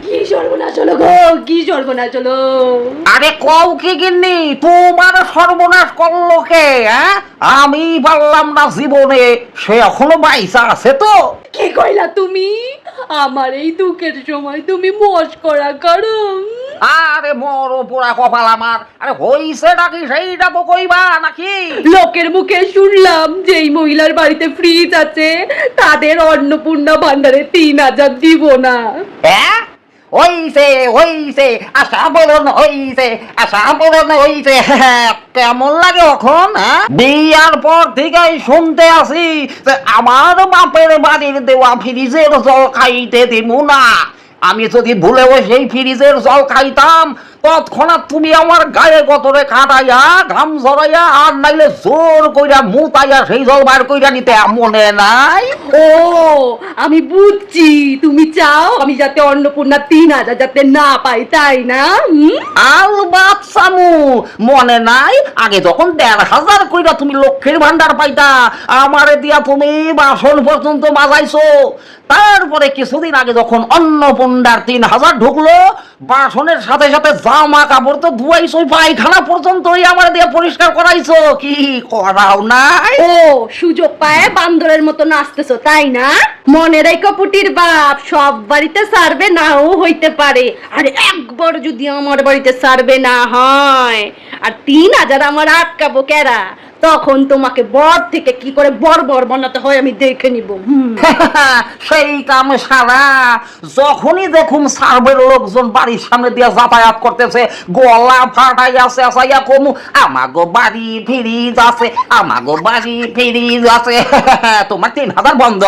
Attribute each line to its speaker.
Speaker 1: কি সর্বনাশ হলো গো, কি সর্বনাশ হলো।
Speaker 2: আরে কও কি গিন্নি, তোমার সর্বনাশ করলো কে? আমি বললাম না জীবনে, সে এখনো বাইসা আছে তো।
Speaker 1: কি কইলা তুমি? আমার এই দুঃখের সময় তুমি মস্করা করো?
Speaker 2: আরে মরো পোড়া কপাল আমার। আরে হইছে নাকি সেইটা তো কইবা নাকি?
Speaker 1: লোকের মুখে শুনলাম যে এই মহিলার বাড়িতে ফ্রিজ আছে, তাদের অন্নপূর্ণা ভান্ডারে 3,000 দিব না।
Speaker 2: হ্যাঁ হইছে হইছে, আশা বলন হইছে, আশা বলন হইছে। কেমন লাগে এখন? বিয়ার পর থেকেই শুনতে আসি যে আমার বাপের বাড়ির দেওয়া ফ্রিজের জল খাইতে দিব না। আমি যদি ভুলেও সেই ফ্রিজের জল খাইতাম, তৎক্ষণাৎ তুমি আমার গায়ে গতরে কাটাইয়া ঘাম ঝরাইয়া আর নাইলে জোর কইরা মুতাইয়া সেই জল বার কইরা নিতে, মনে নাই?
Speaker 1: ও, আমি বুঝছি, তুমি চাও আমি যাতে অন্নপূর্ণা 3,000 যাতে না পাই, তাই না?
Speaker 2: আলবাত সামু, মনে নাই আগে যখন 1,500 কইরা তুমি লক্ষ্মীর ভান্ডার পাইতা, আমারে দিয়া তুমি বাসন পর্যন্ত বাজাইছো। তারপরে কিছুদিন আগে যখন অন্নপূর্ণার 3,000 ঢুকলো, বাসনের সাথে সাথে জামা কাপড় তো ধুয়াইছো, পায়খানা পর্যন্ত আমার দিয়ে পরিষ্কার করাইছো। কি করাও নাই?
Speaker 1: ও, সুযোগ পায় বান্দরের মতো নাচতেছো, তাই না? মনে রেখো পুটির বাপ, সব বাড়িতে সার্ভে নাও হইতে পারে, আর একবার যদি আমার বাড়িতে সার্ভে না হয় আর 3,000 আমার আটকাবো কেরা, তখন তোমাকে বর থেকে কি করে বর বর বানাতে হয় আমি দেখে নিব।
Speaker 2: সেই কাম সারা যখনই দেখুম সার্ভের লোকজন বাড়ির সামনে দিয়ে যাতায়াত করতেছে, গলা ফাটাইয়া চেঁচাইয়া কমু, আমাগো বাড়ি ফ্রিজ আছে, আমাগো বাড়ি ফ্রিজ আছে। তোমার 3,000 বন্ধ।